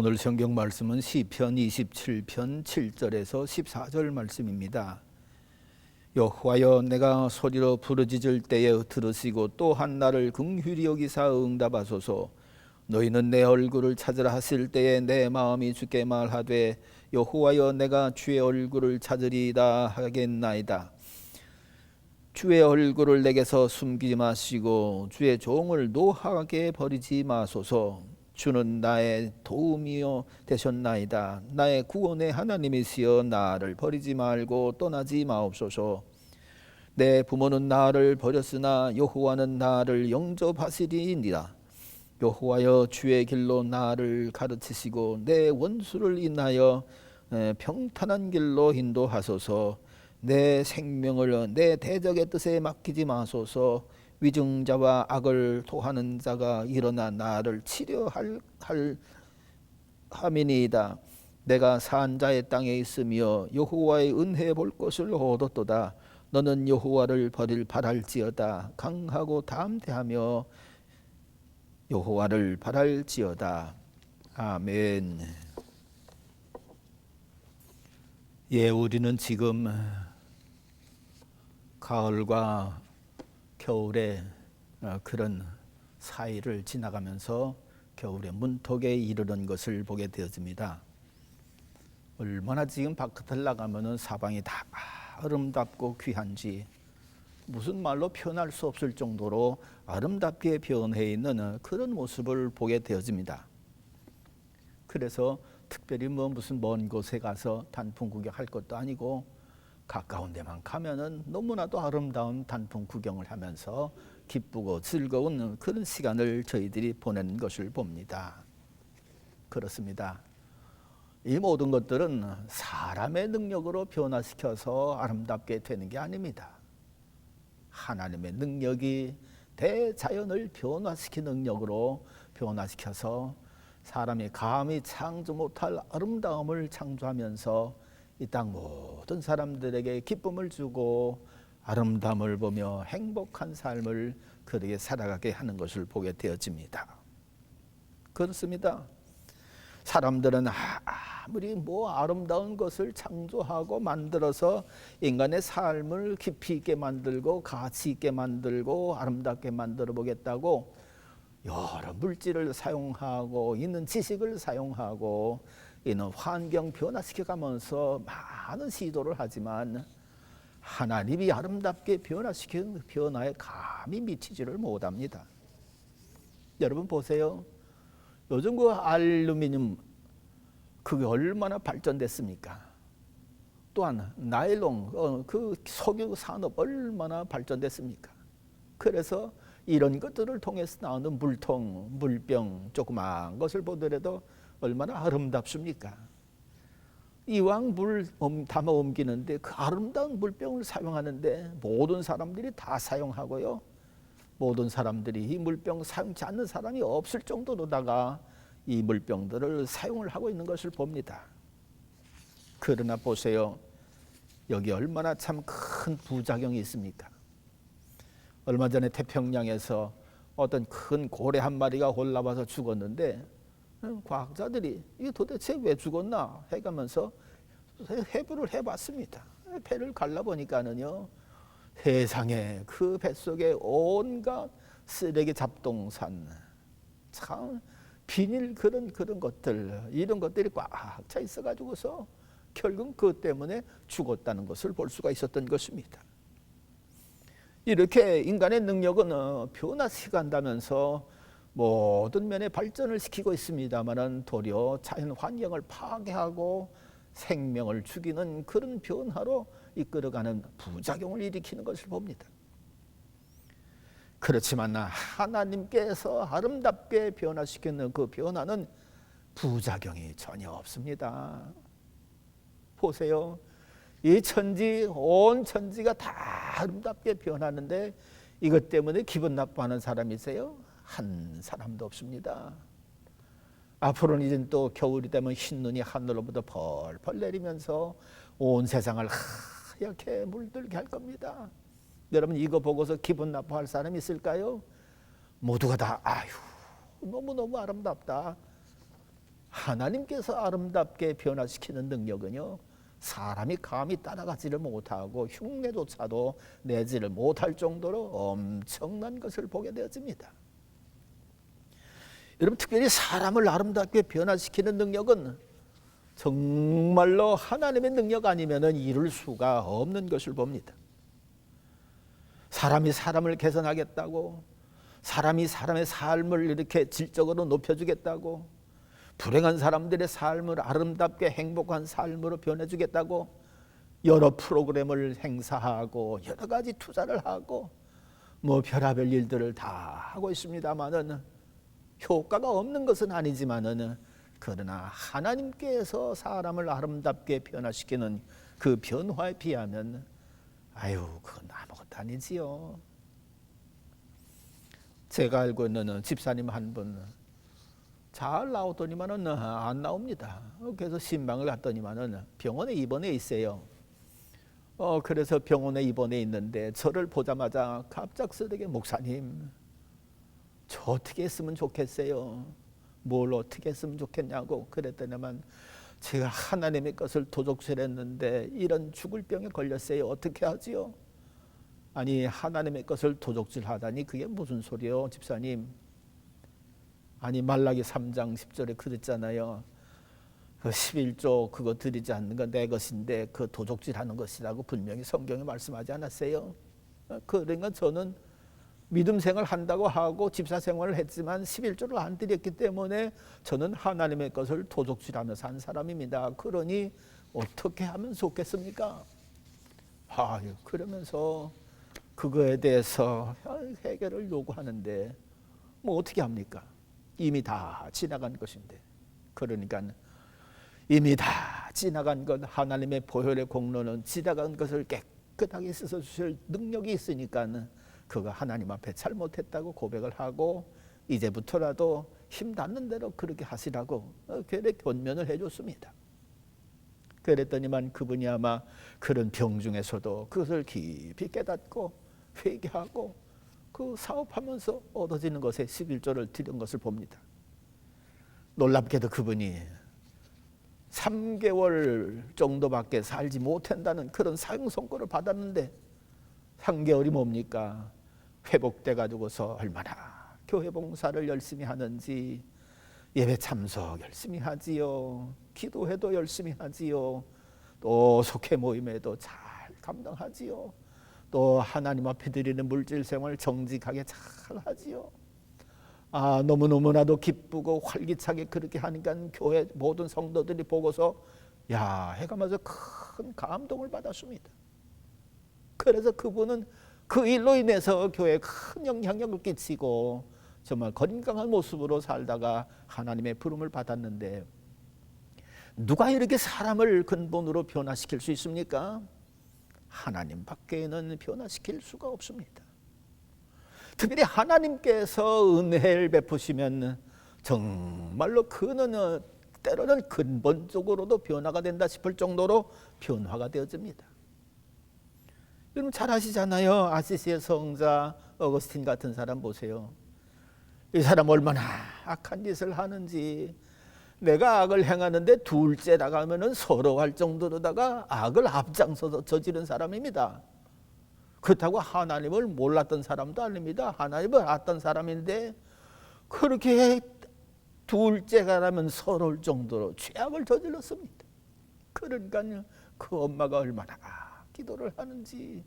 오늘 성경 말씀은 시편 27편 7절에서 14절 말씀입니다. 여호와여, 내가 소리로 부르짖을 때에 들으시고 또한 나를 긍휼히 여기사 응답하소서. 너희는 내 얼굴을 찾으라 하실 때에 내 마음이 주께 말하되 여호와여, 내가 주의 얼굴을 찾으리이다 하겠나이다. 주의 얼굴을 내게서 숨기지 마시고 주의 종을 노하게 버리지 마소서. 주는 나의 도움이요 되셨나이다. 나의 구원의 하나님이시여, 나를 버리지 말고 떠나지 마옵소서. 내 부모는 나를 버렸으나 여호와는 나를 영접하시리이니라. 여호와여, 주의 길로 나를 가르치시고 내 원수를 인하여 평탄한 길로 인도하소서. 내 생명을 내 대적의 뜻에 맡기지 마소서. 위증자와 악을 토하는 자가 일어나 나를 치려할 함이니이다. 내가 산 자의 땅에 있으며 여호와의 은혜 볼 것을 얻었도다. 너는 여호와를 바랄지어다. 강하고 담대하며 여호와를 바랄지어다. 아멘. 예, 우리는 지금 가을과 겨울의 그런 사이를 지나가면서 겨울의 문턱에 이르는 것을 보게 되어집니다. 얼마나 지금 바깥을 나가면은 사방이 다 아름답고 귀한지 무슨 말로 표현할 수 없을 정도로 아름답게 변해 있는 그런 모습을 보게 되어집니다. 그래서 특별히 무슨 먼 곳에 가서 단풍 구경할 것도 아니고 가까운 데만 가면은 너무나도 아름다운 단풍 구경을 하면서 기쁘고 즐거운 그런 시간을 저희들이 보내는 것을 봅니다. 그렇습니다. 이 모든 것들은 사람의 능력으로 변화시켜서 아름답게 되는 게 아닙니다. 하나님의 능력이 대자연을 변화시키는 능력으로 변화시켜서 사람이 감히 창조 못할 아름다움을 창조하면서 이 땅 모든 사람들에게 기쁨을 주고 아름다움을 보며 행복한 삶을 그렇게 살아가게 하는 것을 보게 되어집니다. 그렇습니다. 사람들은 아무리 아름다운 것을 창조하고 만들어서 인간의 삶을 깊이 있게 만들고 가치 있게 만들고 아름답게 만들어 보겠다고 여러 물질을 사용하고 있는 지식을 사용하고 이는 환경 변화시켜 가면서 많은 시도를 하지만 하나님이 아름답게 변화시키는 변화에 감히 미치지를 못합니다. 여러분 보세요. 요즘 그 알루미늄 그게 얼마나 발전됐습니까? 또한 나일론 그 석유 산업 얼마나 발전됐습니까? 그래서 이런 것들을 통해서 나오는 물통, 물병 조그마한 것을 보더라도 얼마나 아름답습니까? 이왕 물 담아 옮기는데 그 아름다운 물병을 사용하는데 모든 사람들이 다 사용하고요. 모든 사람들이 이 물병 사용치 않는 사람이 없을 정도로다가 이 물병들을 사용을 하고 있는 것을 봅니다. 그러나 보세요. 여기 얼마나 참 큰 부작용이 있습니까? 얼마 전에 태평양에서 어떤 큰 고래 한 마리가 올라와서 죽었는데 과학자들이 이게 도대체 왜 죽었나 해가면서 해부를 해봤습니다. 배를 갈라보니까는요, 세상에 그 뱃속에 온갖 쓰레기 잡동산, 참 비닐 그런 것들, 이런 것들이 꽉 차 있어가지고서 결국 그것 때문에 죽었다는 것을 볼 수가 있었던 것입니다. 이렇게 인간의 능력은 변화시간다면서 모든 면에 발전을 시키고 있습니다만은 도리어 자연 환경을 파괴하고 생명을 죽이는 그런 변화로 이끌어가는 부작용을 일으키는 것을 봅니다. 그렇지만 하나님께서 아름답게 변화시키는 그 변화는 부작용이 전혀 없습니다. 보세요. 이 천지, 온 천지가 다 아름답게 변하는데 이것 때문에 기분 나빠하는 사람이세요? 한 사람도 없습니다. 앞으로는 이제 또 겨울이 되면 흰눈이 하늘로부터 펄펄 내리면서 온 세상을 하얗게 물들게 할 겁니다. 여러분 이거 보고서 기분 나빠할 사람 있을까요? 모두가 다 아유 너무너무 아름답다. 하나님께서 아름답게 변화시키는 능력은요, 사람이 감히 따라가지를 못하고 흉내조차도 내지를 못할 정도로 엄청난 것을 보게 되어집니다. 여러분, 특별히 사람을 아름답게 변화시키는 능력은 정말로 하나님의 능력 아니면 이룰 수가 없는 것을 봅니다. 사람이 사람을 개선하겠다고, 사람이 사람의 삶을 이렇게 질적으로 높여주겠다고, 불행한 사람들의 삶을 아름답게 행복한 삶으로 변해주겠다고 여러 프로그램을 행사하고 여러 가지 투자를 하고 뭐 별의별 일들을 다 하고 있습니다만은 효과가 없는 것은 아니지만은, 그러나 하나님께서 사람을 아름답게 변화시키는 그 변화에 비하면 그건 아무것도 아니지요. 제가 알고 있는 집사님 한 분, 잘 나오더니만은 안 나옵니다. 그래서 신방을 갔더니만은 병원에 입원해 있어요. 그래서 병원에 입원해 있는데 저를 보자마자 갑작스럽게, 목사님, 저 어떻게 했으면 좋겠어요? 뭘 어떻게 했으면 좋겠냐고 그랬더니만, 제가 하나님의 것을 도적질했는데 이런 죽을 병에 걸렸어요. 어떻게 하지요? 아니, 하나님의 것을 도적질하다니 그게 무슨 소리요, 집사님? 아니, 말라기 3장 10절에 그랬잖아요. 그 11조 그거 드리지 않는 건 내 것인데 그 도적질하는 것이라고 분명히 성경에 말씀하지 않았어요? 그러니까 저는 믿음 생활 한다고 하고 집사 생활을 했지만 11조를 안 드렸기 때문에 저는 하나님의 것을 도적질하면서 산 사람입니다. 그러니 어떻게 하면 좋겠습니까? 그러면서 그거에 대해서 해결을 요구하는데 뭐 어떻게 합니까? 이미 다 지나간 것인데. 그러니까 이미 다 지나간 것, 하나님의 보혈의 공로는 지나간 것을 깨끗하게 씻어주실 능력이 있으니까 그거 하나님 앞에 잘못했다고 고백을 하고 이제부터라도 힘 닿는 대로 그렇게 하시라고 그렇게 권면을 해줬습니다. 그랬더니만 그분이 아마 그런 병 중에서도 그것을 깊이 깨닫고 회개하고 그 사업하면서 얻어지는 것에 11조를 드린 것을 봅니다. 놀랍게도 그분이 3개월 정도밖에 살지 못한다는 그런 사형 선고를 받았는데 3개월이 뭡니까? 회복돼 가지고서 얼마나 교회 봉사를 열심히 하는지, 예배 참석 열심히 하지요, 기도회도 열심히 하지요, 또 속회 모임에도 잘 감당하지요, 또 하나님 앞에 드리는 물질 생활 정직하게 잘 하지요. 너무너무나도 기쁘고 활기차게 그렇게 하니까 교회 모든 성도들이 보고서 해가면서 큰 감동을 받았습니다. 그래서 그분은 그 일로 인해서 교회에 큰 영향력을 끼치고 정말 건강한 모습으로 살다가 하나님의 부름을 받았는데, 누가 이렇게 사람을 근본으로 변화시킬 수 있습니까? 하나님 밖에는 변화시킬 수가 없습니다. 특별히 하나님께서 은혜를 베푸시면 정말로 그는 때로는 근본적으로도 변화가 된다 싶을 정도로 변화가 되어집니다. 여러분 잘 아시잖아요. 아시시의 성자 어거스틴 같은 사람 보세요. 이 사람 얼마나 악한 짓을 하는지, 내가 악을 행하는데 둘째 나가면은 서러워할 정도로다가 악을 앞장서서 저지른 사람입니다. 그렇다고 하나님을 몰랐던 사람도 아닙니다. 하나님을 알았던 사람인데 그렇게 둘째가 나면 서러울 정도로 죄악을 저질렀습니다. 그러니까 그 엄마가 얼마나 기도를 하는지,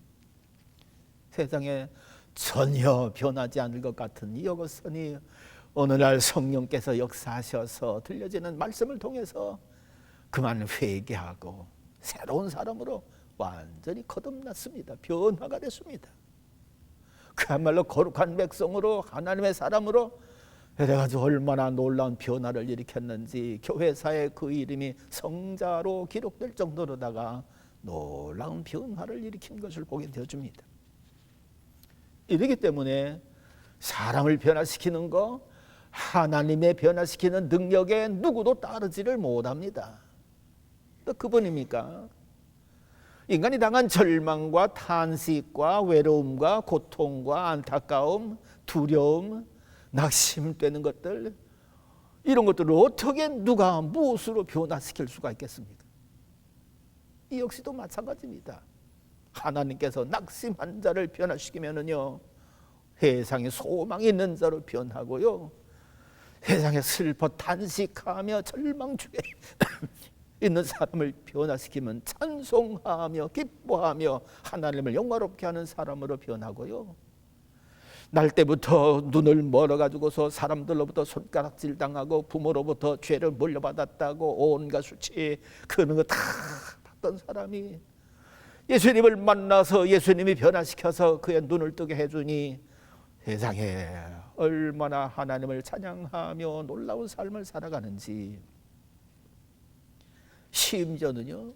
세상에 전혀 변하지 않을 것 같은 이 어거스틴이 오늘날 성령께서 역사하셔서 들려지는 말씀을 통해서 그만 회개하고 새로운 사람으로 완전히 거듭났습니다. 변화가 됐습니다. 그야말로 거룩한 백성으로, 하나님의 사람으로 그래가지고 얼마나 놀라운 변화를 일으켰는지, 교회사에 그 이름이 성자로 기록될 정도로다가 놀라운 변화를 일으킨 것을 보게 되어줍니다. 이러기 때문에 사람을 변화시키는 거, 하나님의 변화시키는 능력에 누구도 따르지를 못합니다. 또 그분입니까? 인간이 당한 절망과 탄식과 외로움과 고통과 안타까움, 두려움, 낙심되는 것들, 이런 것들을 어떻게 누가 무엇으로 변화시킬 수가 있겠습니까? 이 역시도 마찬가지입니다. 하나님께서 낙심한 자를 변화시키면은요, 세상에 소망이 있는 자로 변하고요, 세상에 슬퍼 탄식하며 절망 중에 있는 사람을 변화시키면 찬송하며 기뻐하며 하나님을 영화롭게 하는 사람으로 변하고요, 날 때부터 눈을 멀어가지고서 사람들로부터 손가락질 당하고 부모로부터 죄를 물려받았다고 온갖 수치 그런 거 다 받던 사람이 예수님을 만나서 예수님이 변화시켜서 그의 눈을 뜨게 해주니 세상에 얼마나 하나님을 찬양하며 놀라운 삶을 살아가는지, 심지어는요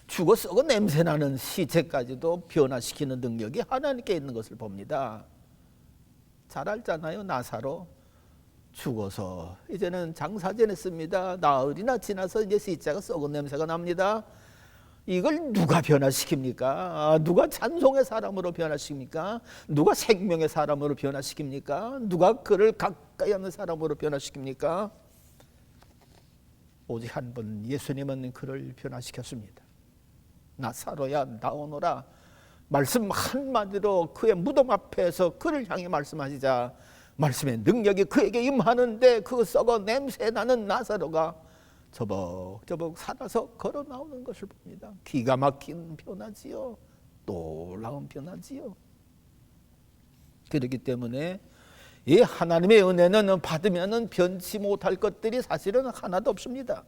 죽어 썩어 냄새나는 시체까지도 변화시키는 능력이 하나님께 있는 것을 봅니다. 잘 알잖아요. 나사로 죽어서 이제는 장사 지냈습니다. 나흘이나 지나서 이제 시체가 썩은 냄새가 납니다. 이걸 누가 변화시킵니까? 누가 찬송의 사람으로 변화시킵니까? 누가 생명의 사람으로 변화시킵니까? 누가 그를 가까이 하는 사람으로 변화시킵니까? 오직 한 번 예수님은 그를 변화시켰습니다. 나사로야 나오너라, 말씀 한마디로 그의 무덤 앞에서 그를 향해 말씀하시자 말씀의 능력이 그에게 임하는데 그 썩어 냄새나는 나사로가 저벅저벅 살아서 걸어 나오는 것을 봅니다. 기가 막힌 변화지요. 놀라운 변화지요. 그렇기 때문에 이 하나님의 은혜는 받으면 변치 못할 것들이 사실은 하나도 없습니다.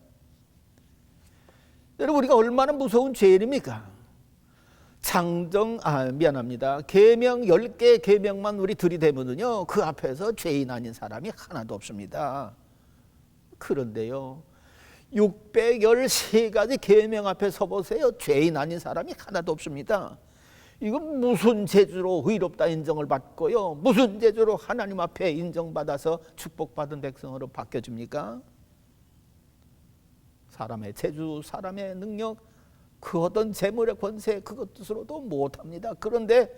여러분, 우리가 얼마나 무서운 죄인입니까? 계명 10개 계명만 우리 들이대면은요, 그 앞에서 죄인 아닌 사람이 하나도 없습니다. 그런데요, 613가지 계명 앞에 서보세요. 죄인 아닌 사람이 하나도 없습니다. 이건 무슨 재주로 의롭다 인정을 받고요, 무슨 재주로 하나님 앞에 인정받아서 축복받은 백성으로 바뀌어집니까? 사람의 재주, 사람의 능력, 그 어떤 재물의 권세, 그것으로도 못합니다. 그런데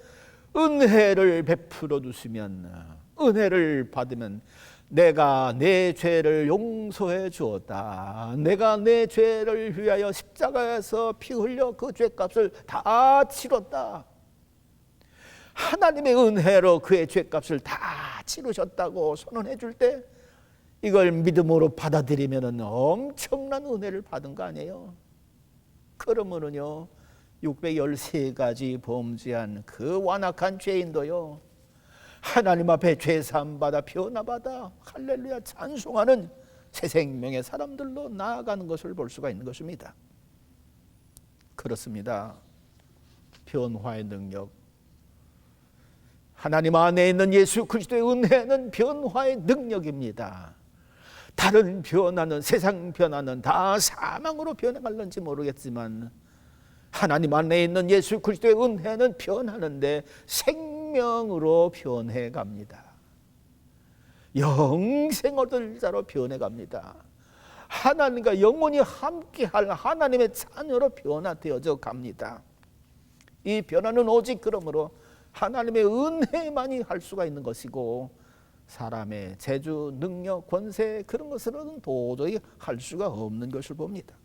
은혜를 베풀어 주시면, 은혜를 받으면 내가 내 죄를 용서해 주었다, 내가 내 죄를 위하여 십자가에서 피 흘려 그 죄값을 다 치렀다, 하나님의 은혜로 그의 죄값을 다 치르셨다고 선언해 줄 때 이걸 믿음으로 받아들이면 엄청난 은혜를 받은 거 아니에요? 그러면은요, 613가지 범죄한 그 완악한 죄인도요, 하나님 앞에 죄사함 받아 변화받아 할렐루야 찬송하는 새 생명의 사람들로 나아가는 것을 볼 수가 있는 것입니다. 그렇습니다. 변화의 능력, 하나님 안에 있는 예수 그리스도의 은혜는 변화의 능력입니다. 다른 변화는, 세상 변화는 다 사망으로 변해갈는지 모르겠지만 하나님 안에 있는 예수 그리스도의 은혜는 변하는데 생명으로 변해갑니다. 영생 얻을 자로 변해갑니다. 하나님과 영원히 함께할 하나님의 자녀로 변화되어져 갑니다. 이 변화는 오직 그러므로 하나님의 은혜만이 할 수가 있는 것이고, 사람의 재주, 능력, 권세 그런 것으로는 도저히 할 수가 없는 것을 봅니다.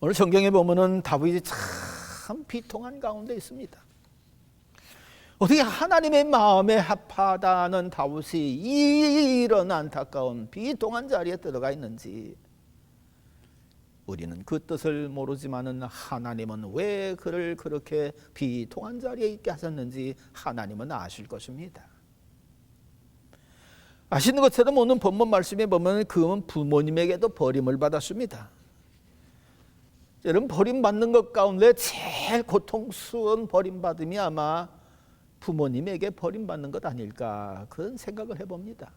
오늘 성경에 보면은 다윗이 참 비통한 가운데 있습니다. 어떻게 하나님의 마음에 합하다는 다윗이 이런 안타까운 비통한 자리에 들어가 있는지 우리는 그 뜻을 모르지만은 하나님은 왜 그를 그렇게 비통한 자리에 있게 하셨는지 하나님은 아실 것입니다. 아시는 것처럼 오늘 본문 말씀에 보면 그는 부모님에게도 버림을 받았습니다. 여러분, 버림받는 것 가운데 제일 고통스러운 버림받음이 아마 부모님에게 버림받는 것 아닐까, 그런 생각을 해봅니다.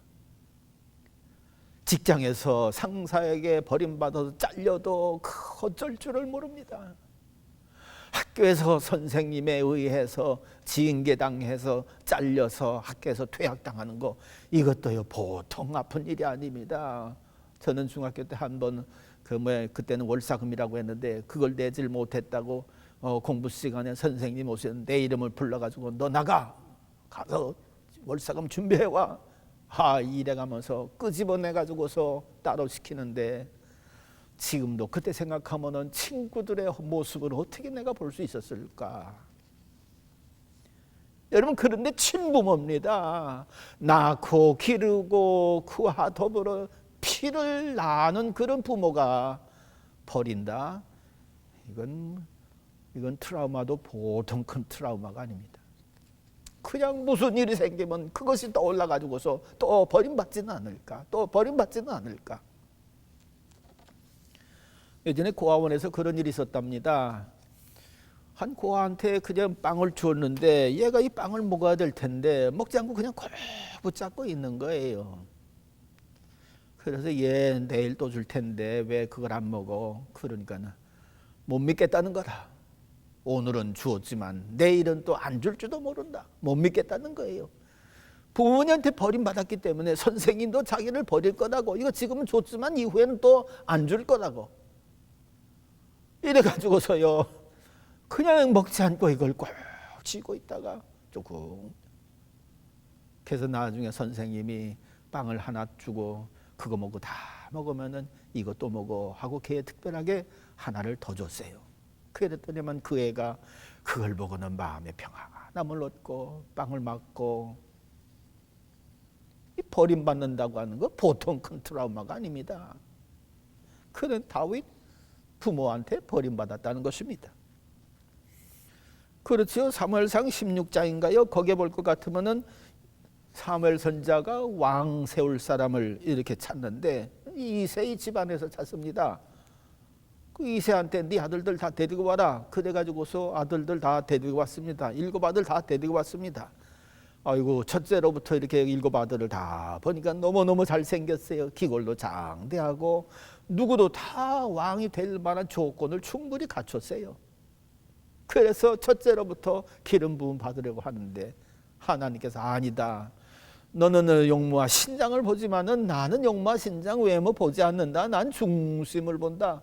직장에서 상사에게 버림받아서 잘려도 어쩔 줄을 모릅니다. 학교에서 선생님에 의해서 징계당해서 잘려서 학교에서 퇴학당하는 거, 이것도요 보통 아픈 일이 아닙니다. 저는 중학교 때 한번 그때는 월사금이라고 했는데 그걸 내질 못했다고 공부 시간에 선생님 오셨는데 내 이름을 불러가지고 너 나가, 가서 월사금 준비해와. 이래가면서 끄집어내가지고서 따로 시키는데, 지금도 그때 생각하면은 친구들의 모습을 어떻게 내가 볼 수 있었을까? 여러분, 그런데 친부모입니다. 낳고 기르고 그와 더불어 피를 나눈 그런 부모가 버린다? 이건 트라우마도 보통 큰 트라우마가 아닙니다. 그냥 무슨 일이 생기면 그것이 떠올라가지고서 또 버림받지는 않을까? 또 버림받지는 않을까? 예전에 고아원에서 그런 일이 있었답니다. 한 고아한테 그냥 빵을 주었는데 얘가 이 빵을 먹어야 될 텐데 먹지 않고 그냥 꼭 붙잡고 있는 거예요. 그래서 얘 내일 또 줄 텐데 왜 그걸 안 먹어? 그러니까 못 믿겠다는 거다. 오늘은 주었지만 내일은 또 안 줄지도 모른다. 못 믿겠다는 거예요. 부모님한테 버림받았기 때문에 선생님도 자기를 버릴 거라고, 이거 지금은 줬지만 이후에는 또 안 줄 거라고, 이래가지고서요 그냥 먹지 않고 이걸 꼭 쥐고 있다가 조금, 그래서 나중에 선생님이 빵을 하나 주고 그거 먹고 다 먹으면은 이것도 먹어 하고 걔 특별하게 하나를 더 줬어요. 그랬더니만 그 애가 그걸 보고는 마음의 평안함을 얻고 빵을 먹고, 이 버림받는다고 하는 거 보통 큰 트라우마가 아닙니다. 그는 다윗 부모한테 버림받았다는 것입니다. 그렇죠. 사무엘상 16장인가요? 거기에 볼 것 같으면은 사무엘 선지자가 왕 세울 사람을 이렇게 찾는데 이새의 집안에서 찾습니다. 그 이새한테 네 아들들 다 데리고 와라. 그래가지고서 아들들 다 데리고 왔습니다. 7 아들 다 데리고 왔습니다. 아이고, 첫째로부터 이렇게 7 아들을 다 보니까 너무너무 잘생겼어요. 기골도 장대하고 누구도 다 왕이 될 만한 조건을 충분히 갖췄어요. 그래서 첫째로부터 기름 부음 받으려고 하는데 하나님께서 아니다. 너는 용모와 신장을 보지만은 나는 용모와 신장 외모 보지 않는다. 난 중심을 본다.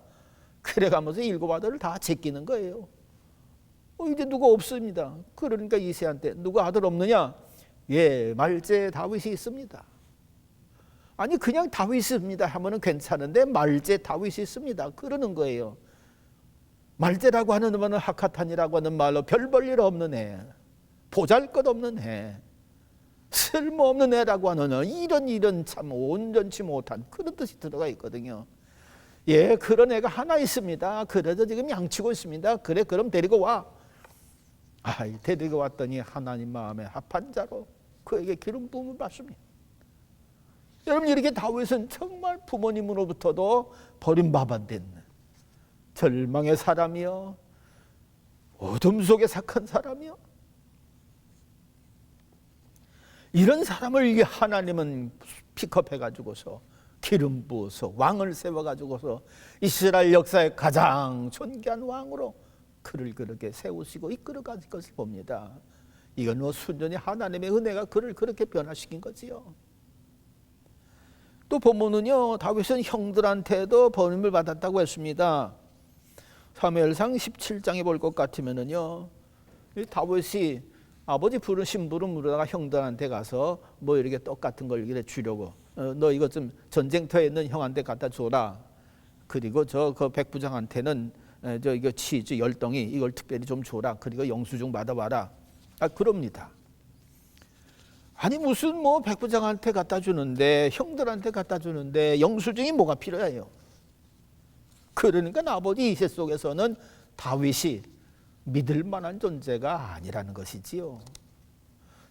그래가면서 7 아들을 다 제끼는 거예요. 이제 누가 없습니다. 그러니까 이새한테 누가 아들 없느냐? 예, 말제 다윗이 있습니다. 아니 그냥 다윗이 있습니다 하면은 괜찮은데 말제 다윗이 있습니다 그러는 거예요. 말제라고 하는 말은 하카탄이라고 하는 말로 별 볼 일 없는 애, 보잘것없는 애, 쓸모없는 애라고 하는 이런 참 온전치 못한 그런 뜻이 들어가 있거든요. 예, 그런 애가 하나 있습니다. 그래서 지금 양치고 있습니다. 그래, 그럼 데리고 와. 데리고 왔더니 하나님 마음에 합한 자로 그에게 기름 부음을 받습니다. 여러분, 이렇게 다윗은 정말 부모님으로부터도 버림받은 절망의 사람이요, 어둠 속에 sak한 사람이요, 이런 사람을 하나님은 픽업해가지고서 기름 부어서 왕을 세워가지고서 이스라엘 역사의 가장 존귀한 왕으로 그를 그렇게 세우시고 이끌어가신 것을 봅니다. 이건 순전히 하나님의 은혜가 그를 그렇게 변화시킨 거지요. 또 보면은요, 다윗은 형들한테도 버림을 받았다고 했습니다. 사무엘상 17장에 볼 것 같으면은요, 다윗이 아버지 심부름 부르다가 형들한테 가서 뭐 이렇게 떡 같은 걸 이렇게 주려고, 너 이거 좀 전쟁터에 있는 형한테 갖다 줘라. 그리고 그 백부장한테는 이거 치즈 10덩이 이걸 특별히 좀 줘라. 그리고 영수증 받아와라. 그럽니다. 아니 무슨 뭐 백부장한테 갖다 주는데, 형들한테 갖다 주는데 영수증이 뭐가 필요해요? 그러니까 아버지 이세 속에서는 다윗이 믿을 만한 존재가 아니라는 것이지요.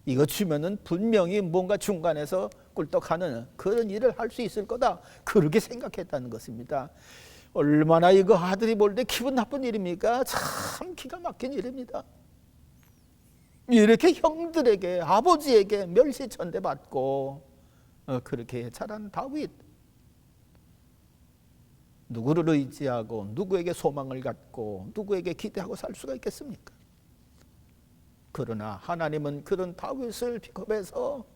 이거 주면은 분명히 뭔가 중간에서 꿀떡하는 그런 일을 할 수 있을 거다, 그렇게 생각했다는 것입니다. 얼마나 이거 아들이 볼 때 기분 나쁜 일입니까? 참 기가 막힌 일입니다. 이렇게 형들에게, 아버지에게 멸시천대받고 그렇게 자란 다윗, 누구를 의지하고 누구에게 소망을 갖고 누구에게 기대하고 살 수가 있겠습니까? 그러나 하나님은 그런 다윗을 픽업해서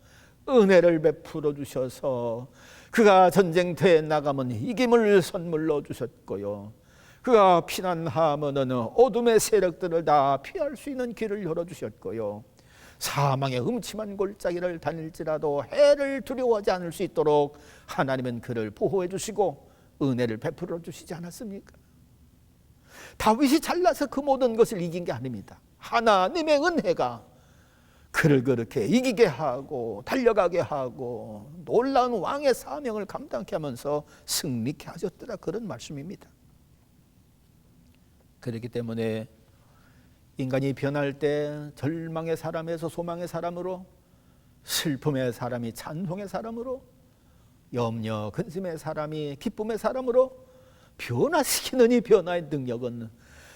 은혜를 베풀어 주셔서 그가 전쟁터에 나가면 이김을 선물로 주셨고요, 그가 피난하면은 어둠의 세력들을 다 피할 수 있는 길을 열어주셨고요, 사망의 음침한 골짜기를 다닐지라도 해를 두려워하지 않을 수 있도록 하나님은 그를 보호해 주시고 은혜를 베풀어 주시지 않았습니까? 다윗이 잘나서 그 모든 것을 이긴 게 아닙니다. 하나님의 은혜가 그를 그렇게 이기게 하고 달려가게 하고 놀라운 왕의 사명을 감당케 하면서 승리케 하셨더라, 그런 말씀입니다. 그렇기 때문에 인간이 변할 때 절망의 사람에서 소망의 사람으로, 슬픔의 사람이 찬송의 사람으로, 염려 근심의 사람이 기쁨의 사람으로 변화시키는 이 변화의 능력은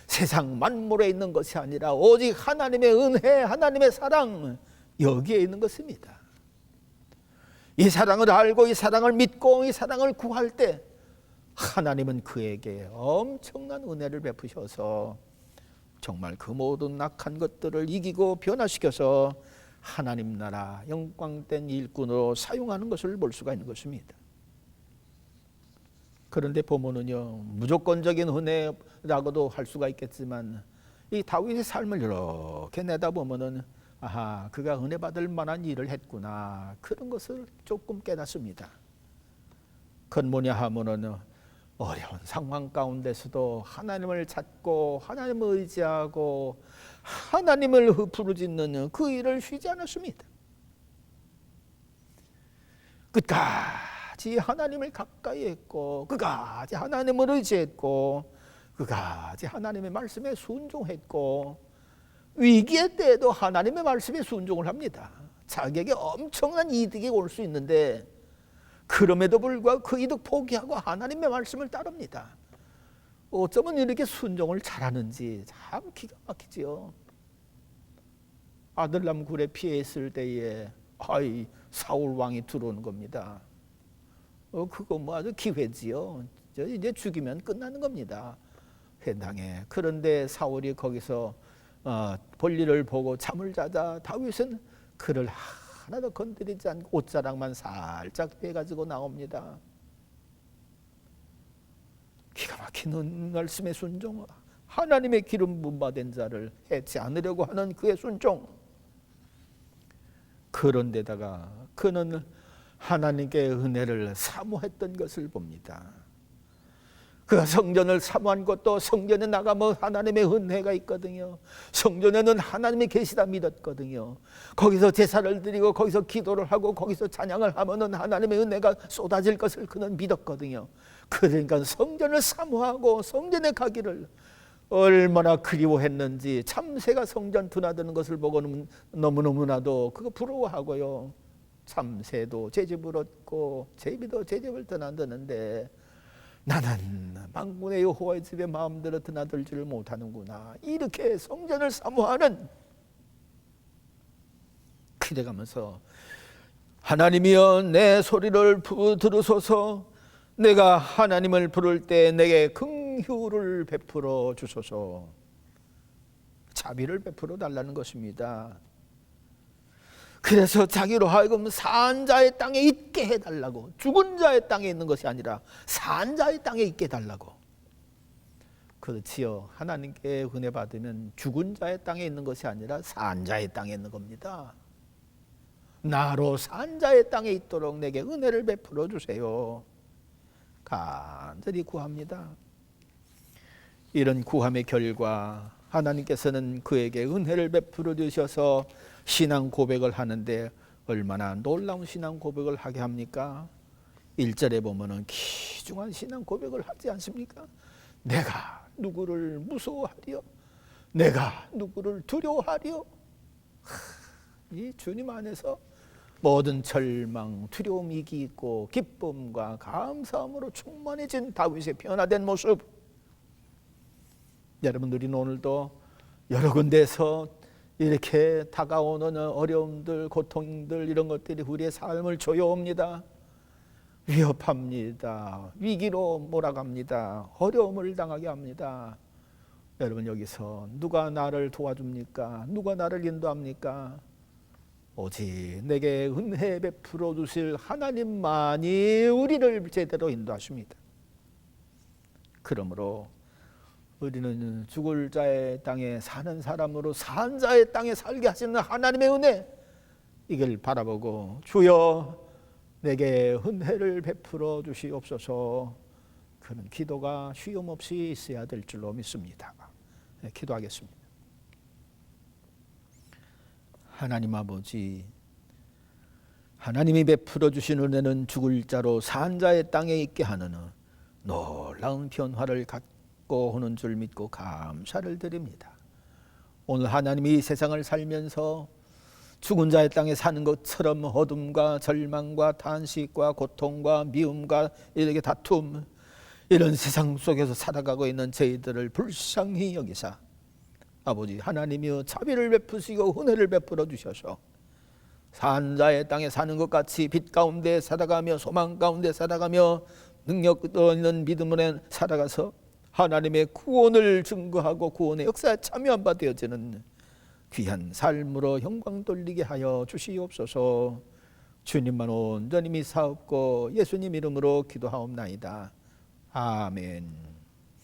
세상 만물에 있는 것이 아니라 오직 하나님의 은혜, 하나님의 사랑, 여기에 있는 것입니다. 이 사랑을 알고 이 사랑을 믿고 이 사랑을 구할 때 하나님은 그에게 엄청난 은혜를 베푸셔서 정말 그 모든 악한 것들을 이기고 변화시켜서 하나님 나라 영광된 일꾼으로 사용하는 것을 볼 수가 있는 것입니다. 그런데 보면은요, 무조건적인 은혜라고도 할 수가 있겠지만 이 다윗의 삶을 이렇게 내다보면은 아하, 그가 은혜 받을 만한 일을 했구나, 그런 것을 조금 깨닫습니다. 그건 뭐냐 하면은 어려운 상황 가운데서도 하나님을 찾고 하나님을 의지하고 하나님을 부르짖는 그 일을 쉬지 않았습니다. 끝까지 하나님을 가까이 했고 끝까지 하나님을 의지했고 끝까지 하나님의 말씀에 순종했고 위기의 때에도 하나님의 말씀에 순종을 합니다. 자기에게 엄청난 이득이 올 수 있는데 그럼에도 불구하고 그 이득 포기하고 하나님의 말씀을 따릅니다. 어쩌면 이렇게 순종을 잘하는지 참 기가 막히지요. 아들람 굴에 피해 있을 때에 사울 왕이 들어오는 겁니다. 그거 뭐 아주 기회지요. 이제 죽이면 끝나는 겁니다, 회당에. 그런데 사울이 거기서 볼일을 보고 잠을 자자 다윗은 그를 하나도 건드리지 않고 옷자락만 살짝 빼가지고 나옵니다. 기가 막힌 말씀의 순종, 하나님의 기름 부음받은 자를 해치 않으려고 하는 그의 순종. 그런데다가 그는 하나님께 은혜를 사모했던 것을 봅니다. 그 성전을 사모한 것도 성전에 나가면 하나님의 은혜가 있거든요. 성전에는 하나님이 계시다 믿었거든요. 거기서 제사를 드리고 거기서 기도를 하고 거기서 찬양을 하면은 하나님의 은혜가 쏟아질 것을 그는 믿었거든요. 그러니까 성전을 사모하고 성전에 가기를 얼마나 그리워했는지 참새가 성전 드나드는 것을 보고 너무너무나도 그거 부러워하고요. 참새도 제 집을 얻고 제비도 제 집을 드나드는데 나는 만군의 여호와의 집에 마음대로 드나들지를 못하는구나, 이렇게 성전을 사모하는, 기대가면서 하나님이여 내 소리를 들으소서, 내가 하나님을 부를 때 내게 긍휼을 베풀어 주소서. 자비를 베풀어 달라는 것입니다. 그래서 자기로 하여금 산 자의 땅에 있게 해달라고, 죽은 자의 땅에 있는 것이 아니라 산 자의 땅에 있게 해달라고. 그렇지요, 하나님께 은혜 받으면 죽은 자의 땅에 있는 것이 아니라 산 자의 땅에 있는 겁니다. 나로 산 자의 땅에 있도록 내게 은혜를 베풀어 주세요, 간절히 구합니다. 이런 구함의 결과 하나님께서는 그에게 은혜를 베풀어 주셔서 신앙 고백을 하는데 얼마나 놀라운 신앙 고백을 하게 합니까? 1절에 보면은 귀중한 신앙 고백을 하지 않습니까? 내가 누구를 무서워하리요? 내가 누구를 두려워하리요? 이 주님 안에서 모든 절망, 두려움, 이기 있고 기쁨과 감사함으로 충만해진 다윗의 변화된 모습. 여러분들이 오늘도 여러 군데에서 이렇게 다가오는 어려움들, 고통들, 이런 것들이 우리의 삶을 조여옵니다. 위협합니다. 위기로 몰아갑니다. 어려움을 당하게 합니다. 여러분, 여기서 누가 나를 도와줍니까? 누가 나를 인도합니까? 오직 내게 은혜 베풀어 주실 하나님만이 우리를 제대로 인도하십니다. 그러므로 우리는 죽을 자의 땅에 사는 사람으로 산 자의 땅에 살게 하시는 하나님의 은혜, 이걸 바라보고 주여 내게 은혜를 베풀어 주시옵소서, 그런 기도가 쉬움없이 있어야 될 줄로 믿습니다. 네, 기도하겠습니다. 하나님 아버지, 하나님이 베풀어 주신 은혜는 죽을 자로 산 자의 땅에 있게 하는 놀라운 변화를 갖고 오는 줄 믿고 감사를 드립니다. 오늘 하나님이 세상을 살면서 죽은 자의 땅에 사는 것처럼 어둠과 절망과 탄식과 고통과 미움과 이렇게 다툼, 이런 세상 속에서 살아가고 있는 저희들을 불쌍히 여기사 아버지 하나님이여 자비를 베푸시고 은혜를 베풀어 주셔서 산 자의 땅에 사는 것 같이 빛 가운데 살아가며 소망 가운데 살아가며 능력 있는 믿음으로 살아가서 하나님의 구원을 증거하고 구원의 역사에 참여한 바 되어지는 귀한 삶으로 영광 돌리게 하여 주시옵소서. 주님만 온전히 믿사옵고 예수님 이름으로 기도하옵나이다. 아멘.